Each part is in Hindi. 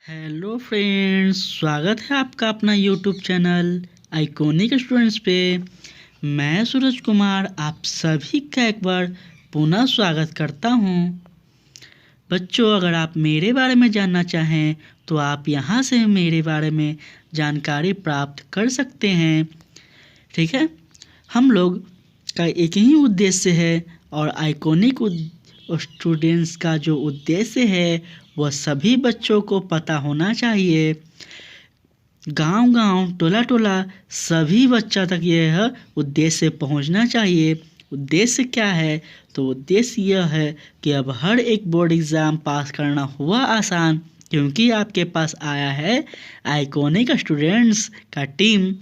हेलो फ्रेंड्स, स्वागत है आपका अपना यूट्यूब चैनल आइकॉनिक स्टूडेंट्स पे। मैं सूरज कुमार आप सभी का एक बार पुनः स्वागत करता हूं। बच्चों, अगर आप मेरे बारे में जानना चाहें तो आप यहां से मेरे बारे में जानकारी प्राप्त कर सकते हैं। ठीक है, हम लोग का एक ही उद्देश्य है और आइकॉनिक स्टूडेंट्स का जो उद्देश्य है वह सभी बच्चों को पता होना चाहिए। गांव-गांव, टोला-टोला सभी बच्चा तक यह उद्देश्य पहुंचना चाहिए। उद्देश्य क्या है? तो उद्देश्य यह है कि अब हर एक बोर्ड एग्ज़ाम पास करना हुआ आसान, क्योंकि आपके पास आया है आइकॉनिक स्टूडेंट्स का टीम,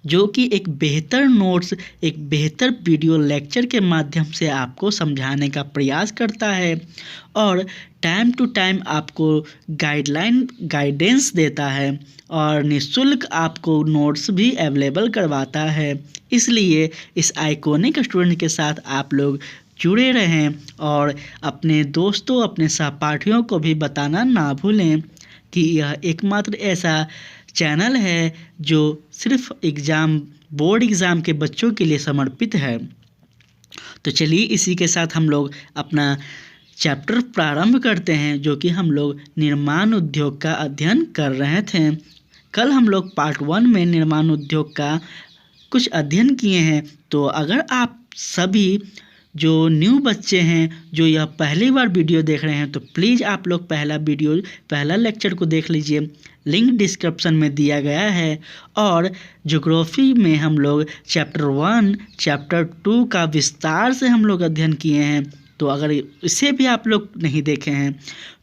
जो कि एक बेहतर नोट्स, एक बेहतर वीडियो लेक्चर के माध्यम से आपको समझाने का प्रयास करता है और टाइम टू टाइम आपको गाइडेंस देता है और निःशुल्क आपको नोट्स भी अवेलेबल करवाता है। इसलिए इस आइकॉनिक स्टूडेंट के साथ आप लोग जुड़े रहें और अपने दोस्तों, अपने सहपाठियों को भी बताना ना भूलें कि यह एकमात्र ऐसा चैनल है जो सिर्फ बोर्ड एग्ज़ाम के बच्चों के लिए समर्पित है। तो चलिए इसी के साथ हम लोग अपना चैप्टर प्रारंभ करते हैं, जो कि हम लोग निर्माण उद्योग का अध्ययन कर रहे थे। कल हम लोग पार्ट 1 में निर्माण उद्योग का कुछ अध्ययन किए हैं। तो अगर आप सभी जो न्यू बच्चे हैं, जो यह पहली बार वीडियो देख रहे हैं, तो प्लीज़ आप लोग पहला लेक्चर को देख लीजिए। लिंक डिस्क्रिप्शन में दिया गया है। और ज्योग्राफी में हम लोग चैप्टर 1, चैप्टर 2 का विस्तार से हम लोग अध्ययन किए हैं। तो अगर इसे भी आप लोग नहीं देखे हैं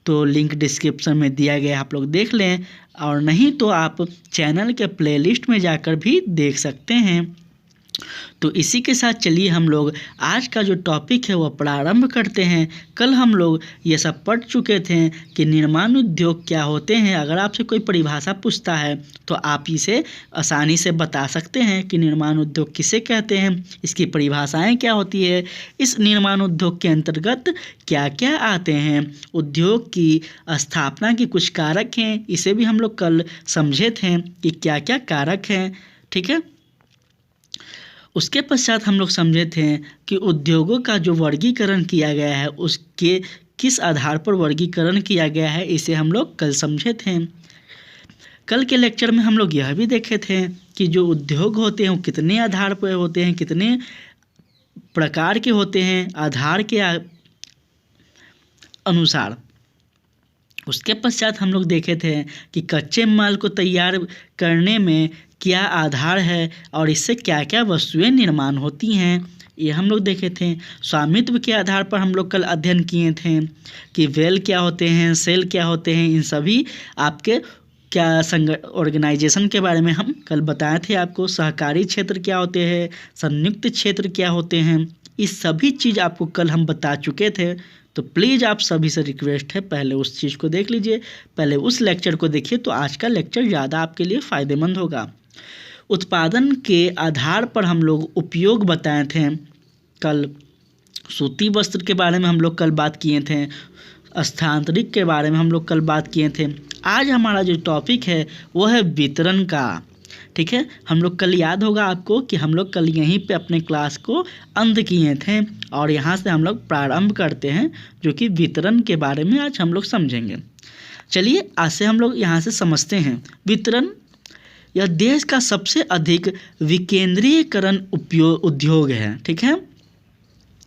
तो लिंक डिस्क्रिप्शन में दिया गया, आप लोग देख लें, और नहीं तो आप चैनल के प्लेलिस्ट में जाकर भी देख सकते हैं। तो इसी के साथ चलिए हम लोग आज का जो टॉपिक है वह प्रारंभ करते हैं। कल हम लोग ये सब पढ़ चुके थे कि निर्माण उद्योग क्या होते हैं। अगर आपसे कोई परिभाषा पूछता है तो आप इसे आसानी से बता सकते हैं कि निर्माण उद्योग किसे कहते हैं, इसकी परिभाषाएं क्या होती है, इस निर्माण उद्योग के अंतर्गत क्या क्या आते हैं, उद्योग की स्थापना की कुछ कारक हैं, इसे भी हम लोग कल समझे थे कि क्या क्या कारक हैं। ठीक है, उसके पश्चात हम लोग समझे थे कि उद्योगों का जो वर्गीकरण किया गया है उसके किस आधार पर वर्गीकरण किया गया है, इसे हम लोग कल समझे थे। कल के लेक्चर में हम लोग यह भी देखे थे कि जो उद्योग होते हैं वो कितने आधार पर होते हैं, कितने प्रकार के होते हैं आधार के अनुसार। उसके पश्चात हम लोग देखे थे कि कच्चे माल को तैयार करने में क्या आधार है और इससे क्या क्या वस्तुएं निर्माण होती हैं, ये हम लोग देखे थे। स्वामित्व के आधार पर हम लोग कल अध्ययन किए थे कि वेल क्या होते हैं, सेल क्या होते हैं, इन सभी आपके क्या ऑर्गेनाइजेशन के बारे में हम कल बताए थे आपको। सहकारी क्षेत्र क्या होते हैं, संयुक्त क्षेत्र क्या होते हैं, इस सभी चीज़ आपको कल हम बता चुके थे। तो प्लीज़ आप सभी से रिक्वेस्ट है पहले उस चीज़ को देख लीजिए, पहले उस लेक्चर को देखिए, तो आज का लेक्चर ज़्यादा आपके लिए फ़ायदेमंद होगा। उत्पादन के आधार पर हम लोग उपयोग बताए थे। कल सूती वस्त्र के बारे में हम लोग कल बात किए थे, स्थानांतरित के बारे में हम लोग कल बात किए थे। आज हमारा जो टॉपिक है वो है वितरण का। ठीक है, हम लोग कल याद होगा आपको कि हम लोग कल यहीं पे अपने क्लास को अंत किए थे और यहाँ से हम लोग प्रारंभ करते हैं, जो कि वितरण के बारे में आज हम लोग समझेंगे। चलिए आज से हम लोग यहाँ से समझते हैं। वितरण यह देश का सबसे अधिक विकेंद्रीयकरण उद्योग है। ठीक है,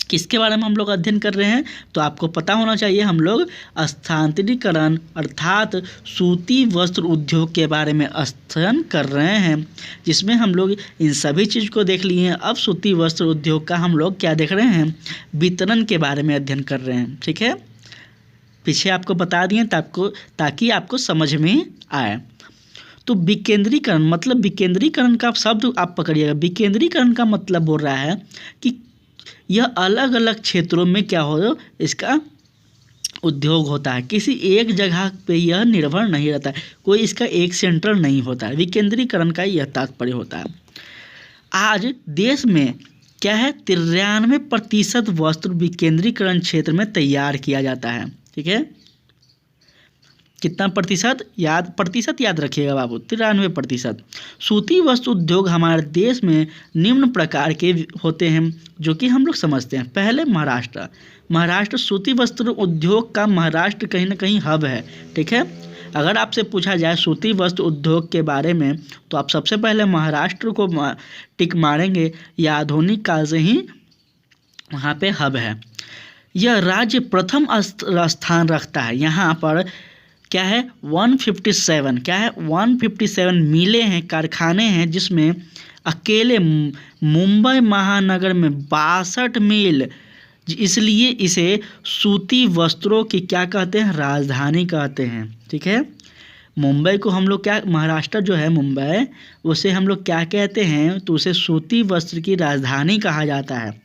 किसके बारे में हम लोग अध्ययन कर रहे हैं तो आपको पता होना चाहिए, हम लोग स्थानांतरीकरण अर्थात सूती वस्त्र उद्योग के बारे में अध्ययन कर रहे हैं, जिसमें हम लोग इन सभी चीज़ को देख लिए हैं। अब सूती वस्त्र उद्योग का हम लोग क्या देख रहे हैं, वितरण के बारे में अध्ययन कर रहे हैं। ठीक है, पीछे आपको बता दिए ताकि आपको समझ में आए। तो विकेंद्रीकरण मतलब, विकेंद्रीकरण का शब्द आप पकड़िएगा। विकेंद्रीकरण का मतलब बोल रहा है कि यह अलग अलग क्षेत्रों में क्या हो, इसका उद्योग होता है, किसी एक जगह पे यह निर्भर नहीं रहता है, कोई इसका एक सेंटर नहीं होता है। विकेंद्रीकरण का यह तात्पर्य होता है। आज देश में क्या है, 93% वस्त्र विकेंद्रीकरण क्षेत्र में तैयार किया जाता है। ठीक है, कितना प्रतिशत याद रखिएगा बाबू, 93%। सूती वस्त्र उद्योग हमारे देश में निम्न प्रकार के होते हैं जो कि हम लोग समझते हैं। पहले महाराष्ट्र सूती वस्त्र उद्योग का महाराष्ट्र कहीं ना कहीं हब है, ठीक है। अगर आपसे पूछा जाए सूती वस्त्र उद्योग के बारे में तो आप सबसे पहले महाराष्ट्र को टिक मारेंगे, या आधुनिक काल से ही वहाँ पे हब है। यह राज्य प्रथम स्थान रखता है। यहाँ पर क्या है 157 मिलें हैं, कारखाने हैं, जिसमें अकेले मुंबई महानगर में 62 मिल, इसलिए इसे सूती वस्त्रों की क्या कहते हैं, राजधानी कहते हैं, ठीक है। मुंबई को हम लोग क्या, महाराष्ट्र जो है मुंबई, उसे हम लोग क्या कहते हैं, तो उसे सूती वस्त्र की राजधानी कहा जाता है।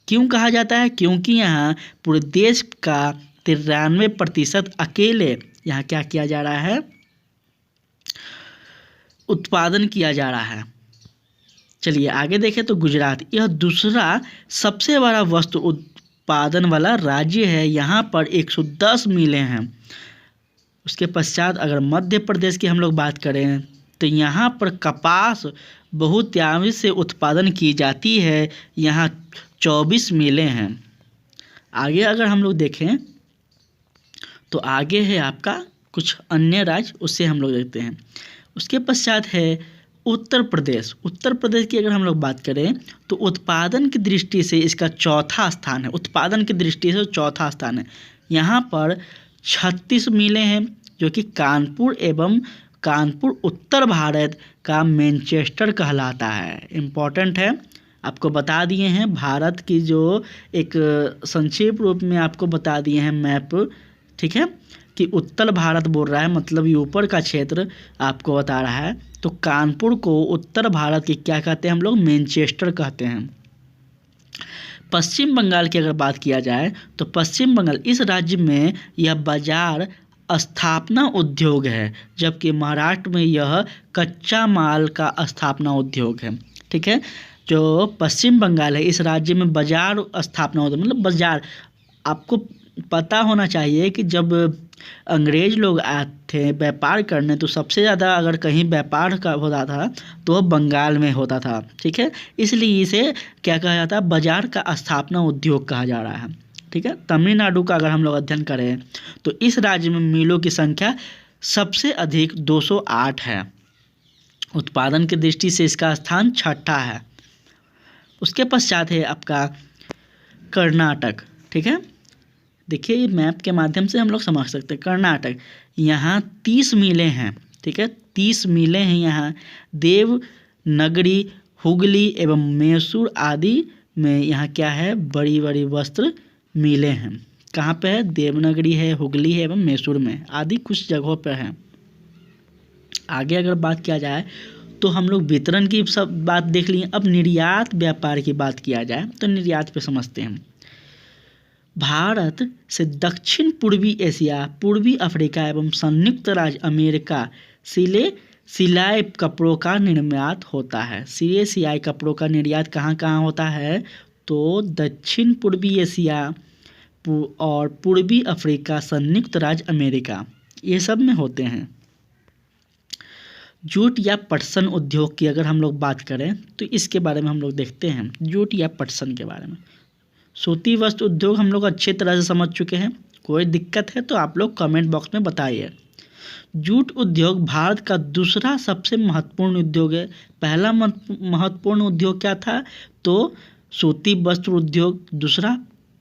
क्यों कहा जाता है? क्योंकि यहाँ पूरे देश का 93% अकेले यहाँ क्या किया जा रहा है, उत्पादन किया जा रहा है। चलिए आगे देखें तो गुजरात, यह दूसरा सबसे बड़ा वस्त्र उत्पादन वाला राज्य है। यहाँ पर 110 मिलें हैं। उसके पश्चात अगर मध्य प्रदेश की हम लोग बात करें तो यहाँ पर कपास बहुतायत से उत्पादन की जाती है। यहाँ 24 मिलें हैं। आगे अगर हम लोग देखें तो आगे है आपका कुछ अन्य राज्य, उससे हम लोग देखते हैं। उसके पश्चात है उत्तर प्रदेश की अगर हम लोग बात करें तो उत्पादन की दृष्टि से इसका चौथा स्थान है। यहाँ पर 36 मिलें हैं, जो कि कानपुर उत्तर भारत का मैनचेस्टर कहलाता है। इम्पॉर्टेंट है, आपको बता दिए हैं भारत की जो एक संक्षेप रूप में आपको बता दिए हैं मैप, ठीक है, कि उत्तर भारत बोल रहा है, मतलब ऊपर का क्षेत्र आपको बता रहा है। तो कानपुर को उत्तर भारत की क्या कहते हैं हम लोग, मैनचेस्टर कहते हैं। पश्चिम बंगाल की अगर बात किया जाए तो पश्चिम बंगाल, इस राज्य में यह बाजार स्थापना उद्योग है, जबकि महाराष्ट्र में यह कच्चा माल का स्थापना उद्योग है, ठीक है। जो पश्चिम बंगाल है, इस राज्य में बाजार स्थापना उद्योग, मतलब बाजार, आपको पता होना चाहिए कि जब अंग्रेज लोग आए थे व्यापार करने तो सबसे ज़्यादा अगर कहीं व्यापार का होता था तो वह बंगाल में होता था, ठीक है। इसलिए इसे क्या कहा जाता है, बाजार का स्थापना उद्योग कहा जा रहा है, ठीक है। तमिलनाडु का अगर हम लोग अध्ययन करें तो इस राज्य में मिलों की संख्या सबसे अधिक 208 है। उत्पादन की दृष्टि से इसका स्थान 6ठा है। उसके पश्चात है आपका कर्नाटक, ठीक है। देखिए ये मैप के माध्यम से हम लोग समझ सकते हैं। कर्नाटक, यहाँ 30 मिलें हैं, ठीक है, 30 मिलें हैं। यहाँ देवनगरी, हुगली एवं मैसूर आदि में यहाँ क्या है, बड़ी बड़ी वस्त्र मिलें हैं। कहाँ पे है, देवनगरी है, हुगली है एवं मैसूर में, आदि कुछ जगहों पर हैं। आगे अगर बात किया जाए तो हम लोग वितरण की सब बात देख लिए। अब निर्यात व्यापार की बात किया जाए तो निर्यात पे समझते हैं। भारत से दक्षिण पूर्वी एशिया, पूर्वी अफ्रीका एवं संयुक्त राज्य अमेरिका सिलाई कपड़ों का निर्यात होता है। सिलाई कपड़ों का निर्यात कहाँ कहाँ होता है, तो दक्षिण पूर्वी एशिया और पूर्वी अफ्रीका, संयुक्त राज्य अमेरिका, ये सब में होते हैं। जूट या पटसन उद्योग की अगर हम लोग बात करें तो इसके बारे में हम लोग देखते हैं। जूट या पटसन के बारे में, सूती वस्त्र उद्योग हम लोग अच्छे तरह से समझ चुके हैं। कोई दिक्कत है तो आप लोग कमेंट बॉक्स में बताइए। जूट उद्योग भारत का दूसरा सबसे महत्वपूर्ण उद्योग है। पहला महत्वपूर्ण उद्योग क्या था, तो सूती वस्त्र उद्योग, दूसरा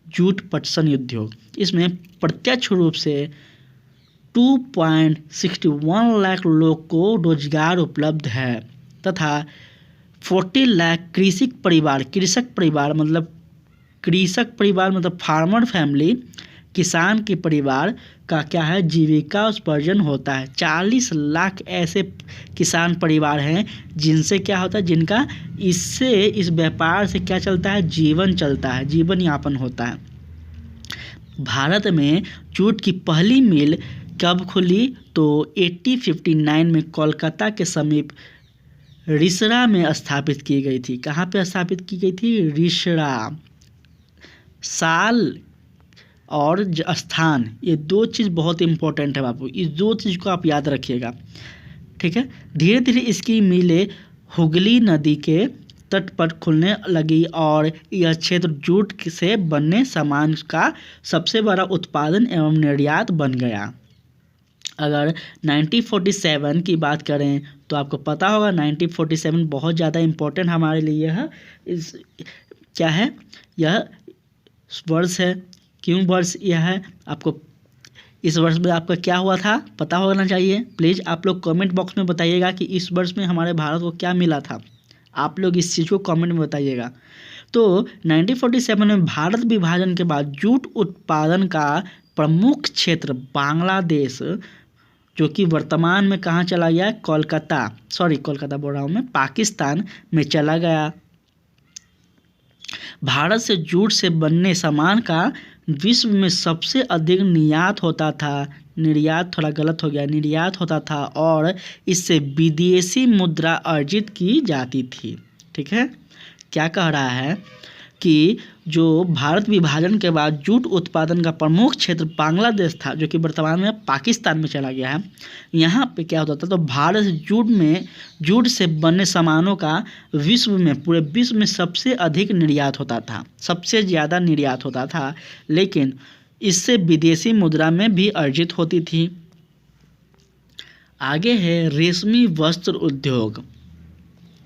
जूट पटसन उद्योग। इसमें प्रत्यक्ष रूप से 2.61 लाख लोग को रोजगार उपलब्ध है तथा 40 लाख कृषक परिवार मतलब फार्मर फैमिली, किसान के परिवार का क्या है, जीविका उपार्जन होता है। 40 लाख ऐसे किसान परिवार हैं जिनसे क्या होता है, जिनका इस व्यापार से क्या चलता है, जीवन चलता है, जीवन यापन होता है। भारत में जूट की पहली मिल कब खुली, तो 1859 में कोलकाता के समीप रिसरा में स्थापित की गई थी। कहाँ पे स्थापित की गई थी, रिसरा। साल और स्थान, ये दो चीज़ बहुत इंपॉर्टेंट है बाबू, इस दो चीज़ को आप याद रखिएगा, ठीक है। धीरे धीरे इसकी मिलें हुगली नदी के तट पर खुलने लगी और यह क्षेत्र जूट से बने सामान का सबसे बड़ा उत्पादन एवं निर्यात बन गया। अगर 1947 की बात करें तो आपको पता होगा 1947 बहुत ज़्यादा इम्पोर्टेंट हमारे लिए है। इस क्या है, यह वर्ष है। क्यों वर्ष यह है, आपको इस वर्ष में आपका क्या हुआ था पता होना चाहिए। प्लीज़ आप लोग कमेंट बॉक्स में बताइएगा कि इस वर्ष में हमारे भारत को क्या मिला था। आप लोग इस चीज़ को कमेंट में बताइएगा। तो 1947 में भारत विभाजन के बाद जूट उत्पादन का प्रमुख क्षेत्र बांग्लादेश, जो कि वर्तमान में कहाँ चला गया, कोलकाता बोल रहा हूँ मैं, पाकिस्तान में चला गया। भारत से जूट से बनने सामान का विश्व में सबसे अधिक निर्यात होता था और इससे विदेशी मुद्रा अर्जित की जाती थी। ठीक है, क्या कह रहा है कि जो भारत विभाजन के बाद जूट उत्पादन का प्रमुख क्षेत्र बांग्लादेश था, जो कि वर्तमान में पाकिस्तान में चला गया है। यहाँ पे क्या होता था, तो भारत से जूट से बने सामानों का पूरे विश्व में सबसे अधिक निर्यात होता था, सबसे ज़्यादा निर्यात होता था, लेकिन इससे विदेशी मुद्रा में भी अर्जित होती थी। आगे है रेशमी वस्त्र उद्योग,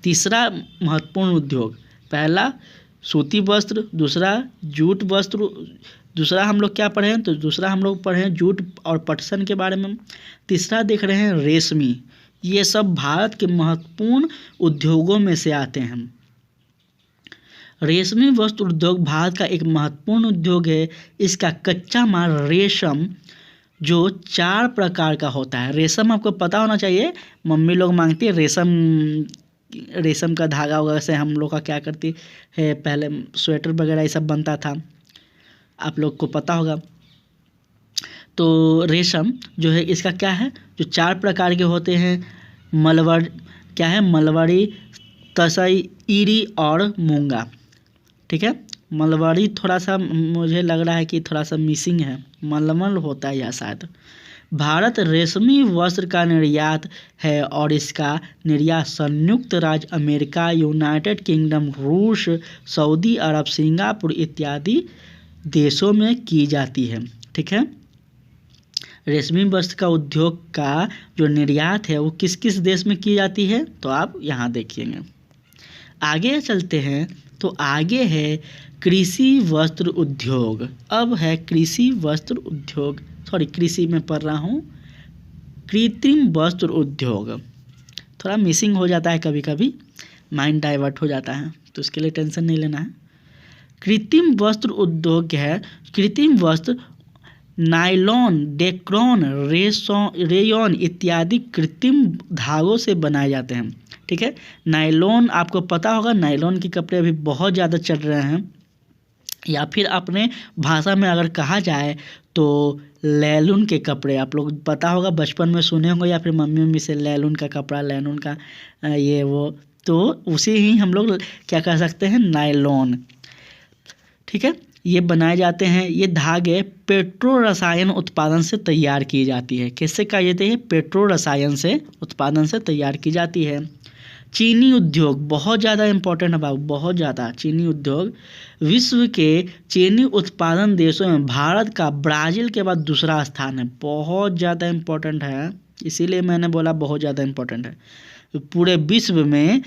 तीसरा महत्वपूर्ण उद्योग। पहला सूती वस्त्र, दूसरा जूट वस्त्र, दूसरा हम लोग क्या पढ़े हैं, तो दूसरा हम लोग पढ़े हैं जूट और पटसन के बारे में। तीसरा देख रहे हैं रेशमी। ये सब भारत के महत्वपूर्ण उद्योगों में से आते हैं। रेशमी वस्त्र उद्योग भारत का एक महत्वपूर्ण उद्योग है। इसका कच्चा माल रेशम जो 4 प्रकार का होता है। रेशम आपको पता होना चाहिए, मम्मी लोग मांगती है रेशम का धागा वगैरह से हम लोग का क्या करती है, पहले स्वेटर वगैरह ये सब बनता था, आप लोग को पता होगा। तो रेशम जो है इसका क्या है, जो 4 प्रकार के होते हैं, मलबरी, तसई, ईरी और मूंगा। ठीक है, मलबरी थोड़ा सा मुझे लग रहा है कि थोड़ा सा मिसिंग है, मलमल होता है या शायद। भारत रेशमी वस्त्र का निर्यात है और इसका निर्यात संयुक्त राज्य अमेरिका, यूनाइटेड किंगडम, रूस, सऊदी अरब, सिंगापुर इत्यादि देशों में की जाती है। ठीक है, रेशमी वस्त्र का उद्योग का जो निर्यात है वो किस किस देश में की जाती है, तो आप यहाँ देखिएगा। आगे चलते हैं तो आगे है कृषि वस्त्र उद्योग। अब है कृषि वस्त्र उद्योग, कृषि में पढ़ रहा हूँ, कृत्रिम वस्त्र उद्योग। थोड़ा मिसिंग हो जाता है, कभी कभी माइंड डाइवर्ट हो जाता है, तो इसके लिए टेंशन नहीं लेना है। कृत्रिम वस्त्र उद्योग है, कृत्रिम वस्त्र नायलॉन, डेक्रॉन, रेयॉन इत्यादि कृत्रिम धागों से बनाए जाते हैं। ठीक है, नायलॉन आपको पता होगा, नायलॉन के कपड़े अभी बहुत ज़्यादा चल रहे हैं, या फिर अपने भाषा में अगर कहा जाए तो लैलून के कपड़े, आप लोग पता होगा, बचपन में सुने होंगे या फिर मम्मी से लैलून का कपड़ा, लैलून का ये वो, तो उसे ही हम लोग क्या कह सकते हैं, नायलॉन। ठीक है, ये बनाए जाते हैं। ये धागे पेट्रो रसायन उत्पादन से तैयार की जाती है। किससे कहा जाता है, पेट्रो रसायन से उत्पादन से तैयार की जाती है। चीनी उद्योग बहुत ज़्यादा इम्पोर्टेंट है बाबू, बहुत ज़्यादा। चीनी उद्योग विश्व के चीनी उत्पादन देशों में भारत का ब्राज़ील के बाद दूसरा स्थान है। बहुत ज़्यादा इम्पोर्टेंट है, इसीलिए मैंने बोला बहुत ज़्यादा इम्पोर्टेंट है। पूरे विश्व में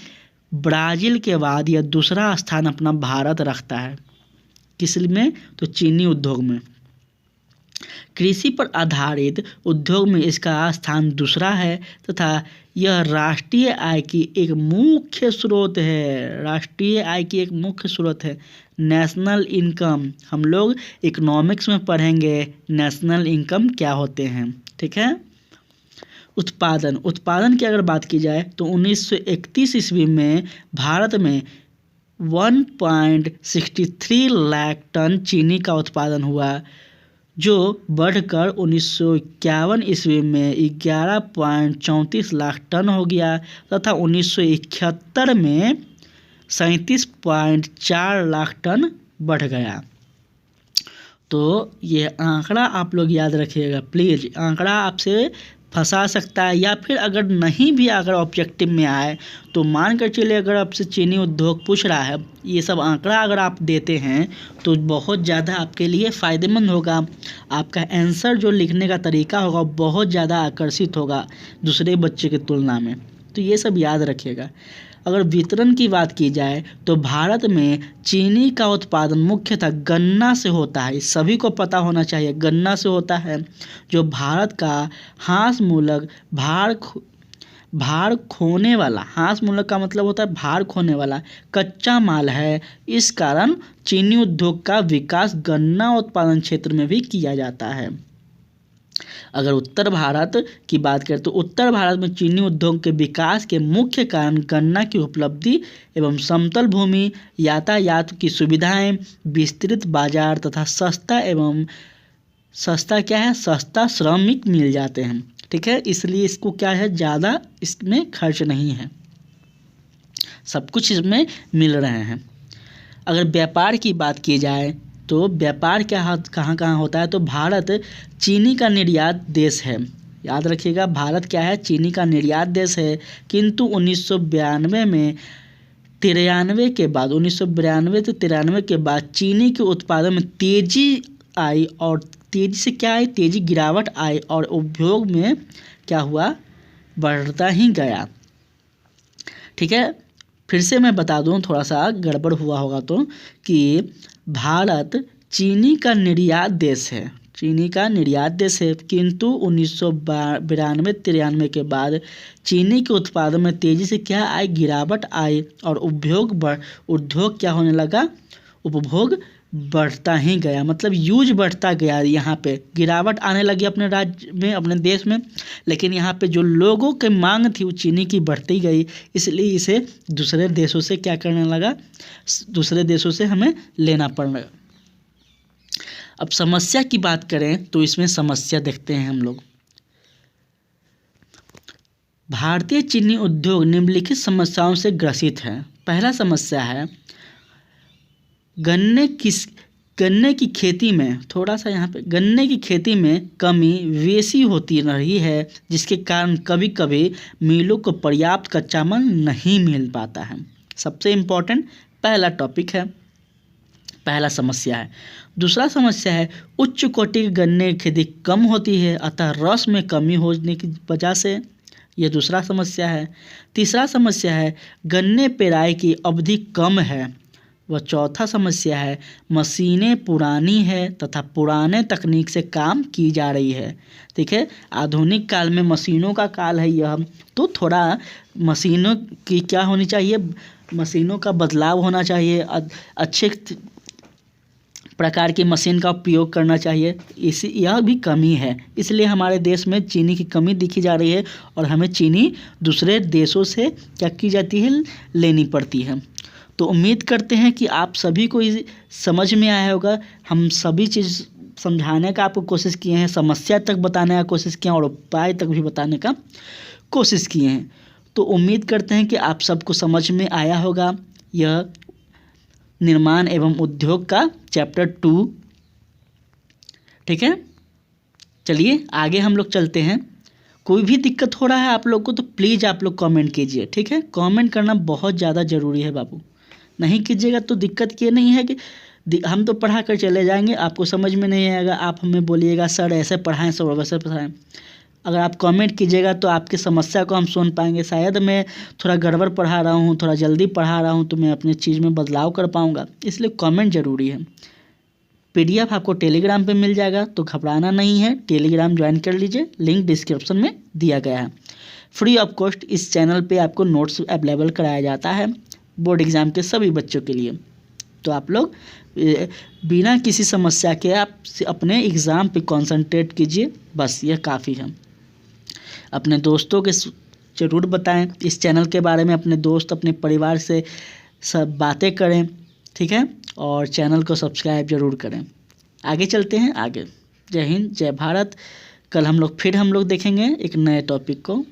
ब्राज़ील के बाद यह दूसरा स्थान अपना भारत रखता है। किस में, तो चीनी उद्योग में। कृषि पर आधारित उद्योग में इसका स्थान दूसरा है तथा यह राष्ट्रीय आय की एक मुख्य स्रोत है। नेशनल इनकम, हम लोग इकोनॉमिक्स में पढ़ेंगे नेशनल इनकम क्या होते हैं। ठीक है, उत्पादन की अगर बात की जाए तो 1931 ईस्वी में भारत में 1.63 लाख टन चीनी का उत्पादन हुआ, जो बढ़कर 1951 ईस्वी में 11.34 लाख टन हो गया तथा 1971 में 37.4 लाख टन बढ़ गया। तो ये आंकड़ा आप लोग याद रखिएगा प्लीज़। आंकड़ा आपसे फंसा सकता है, या फिर अगर नहीं भी अगर ऑब्जेक्टिव में आए तो मान कर चलिए अगर आपसे चीनी उद्योग पूछ रहा है, ये सब आंकड़ा अगर आप देते हैं तो बहुत ज़्यादा आपके लिए फ़ायदेमंद होगा। आपका आंसर जो लिखने का तरीका होगा बहुत ज़्यादा आकर्षित होगा दूसरे बच्चे की तुलना में। तो ये सब याद रखिएगा। अगर वितरण की बात की जाए तो भारत में चीनी का उत्पादन मुख्यतः गन्ना से होता है। सभी को पता होना चाहिए गन्ना से होता है, जो भारत का हास्यमूलक भार खोने वाला, हास्यमूलक का मतलब होता है भार खोने वाला कच्चा माल है। इस कारण चीनी उद्योग का विकास गन्ना उत्पादन क्षेत्र में भी किया जाता है। अगर उत्तर भारत की बात करें तो उत्तर भारत में चीनी उद्योग के विकास के मुख्य कारण गन्ना की उपलब्धि एवं समतल भूमि, यातायात की सुविधाएं, विस्तृत बाजार तथा सस्ता श्रमिक मिल जाते हैं। ठीक है, इसलिए इसको क्या है, ज़्यादा इसमें खर्च नहीं है, सब कुछ इसमें मिल रहे हैं। अगर व्यापार की बात की जाए तो व्यापार कहाँ कहाँ होता है, तो भारत चीनी का निर्यात देश है। याद रखिएगा, भारत क्या है, चीनी का निर्यात देश है। किंतु 1992 में 93 के बाद 1992 से 93 के बाद चीनी के उत्पादन में तेजी आई, और तेजी से क्या आई, तेजी गिरावट आई, और उपभोग में क्या हुआ, बढ़ता ही गया। ठीक है, फिर से मैं बता दूं, थोड़ा सा गड़बड़ हुआ होगा तो, कि भारत चीनी का निर्यात देश है, चीनी का निर्यात देश है। किंतु 1992-93 के बाद चीनी के उत्पादन में तेजी से क्या आई, गिरावट आई, और उद्योग क्या होने लगा, उपभोग बढ़ता ही गया, मतलब यूज बढ़ता गया। यहाँ पे गिरावट आने लगी अपने राज्य में, अपने देश में, लेकिन यहाँ पे जो लोगों की मांग थी वो चीनी की बढ़ती गई, इसलिए इसे दूसरे देशों से क्या करने लगा, दूसरे देशों से हमें लेना पड़ने लगा। अब समस्या की बात करें तो इसमें समस्या देखते हैं हम लोग। भारतीय चीनी उद्योग निम्नलिखित समस्याओं से ग्रसित है। पहला समस्या है गन्ने की खेती में, थोड़ा सा यहाँ पे गन्ने की खेती में कमी बेसी होती रही है, जिसके कारण कभी कभी मिलों को पर्याप्त कच्चा माल नहीं मिल पाता है। सबसे इम्पोर्टेंट पहला टॉपिक है, पहला समस्या है। दूसरा समस्या है उच्च कोटि की गन्ने की खेती कम होती है, अतः रस में कमी होने की वजह से, यह दूसरा समस्या है। तीसरा समस्या है गन्ने पेराई की अवधि कम है। वह चौथा समस्या है मशीनें पुरानी है तथा पुराने तकनीक से काम की जा रही है। ठीक है, आधुनिक काल में मशीनों का काल है यह, तो थोड़ा मशीनों की क्या होनी चाहिए, मशीनों का बदलाव होना चाहिए, अच्छे प्रकार की मशीन का उपयोग करना चाहिए। यह भी कमी है, इसलिए हमारे देश में चीनी की कमी दिखी जा रही है, और हमें चीनी दूसरे देशों से क्या की जाती है, लेनी पड़ती है। तो उम्मीद करते हैं कि आप सभी को समझ में आया होगा। हम सभी चीज़ समझाने का आपको कोशिश किए हैं, समस्या तक बताने का कोशिश किए हैं, और उपाय तक भी बताने का कोशिश किए हैं। तो उम्मीद करते हैं कि आप सबको समझ में आया होगा यह निर्माण एवं उद्योग का चैप्टर 2। ठीक है, चलिए आगे हम लोग चलते हैं। कोई भी दिक्कत हो रहा है आप लोग को तो प्लीज़ आप लोग कमेंट कीजिए। ठीक है, कमेंट करना बहुत ज़्यादा ज़रूरी है बाबू, नहीं कीजिएगा तो दिक्कत ये नहीं है कि हम तो पढ़ा कर चले जाएंगे, आपको समझ में नहीं आएगा, आप हमें बोलिएगा सर ऐसे पढ़ाएं, सर वैसे पढ़ाएं। अगर आप कमेंट कीजिएगा तो आपकी समस्या को हम सुन पाएंगे। शायद मैं थोड़ा गड़बड़ पढ़ा रहा हूँ, थोड़ा जल्दी पढ़ा रहा हूँ, तो मैं अपनी चीज़ में बदलाव कर पाऊँगा, इसलिए कमेंट ज़रूरी है। PDF आपको टेलीग्राम पे मिल जाएगा, तो घबराना नहीं है, टेलीग्राम ज्वाइन कर लीजिए, लिंक डिस्क्रिप्शन में दिया गया है। फ्री ऑफ कॉस्ट इस चैनल पे आपको नोट्स अवेलेबल कराया जाता है बोर्ड एग्ज़ाम के सभी बच्चों के लिए। तो आप लोग बिना किसी समस्या के आप अपने एग्ज़ाम पे कंसंट्रेट कीजिए, बस यह काफ़ी है। अपने दोस्तों के ज़रूर बताएं इस चैनल के बारे में, अपने दोस्त अपने परिवार से सब बातें करें। ठीक है, और चैनल को सब्सक्राइब ज़रूर करें। आगे चलते हैं आगे। जय हिंद, जय भारत। कल हम लोग देखेंगे एक नए टॉपिक को।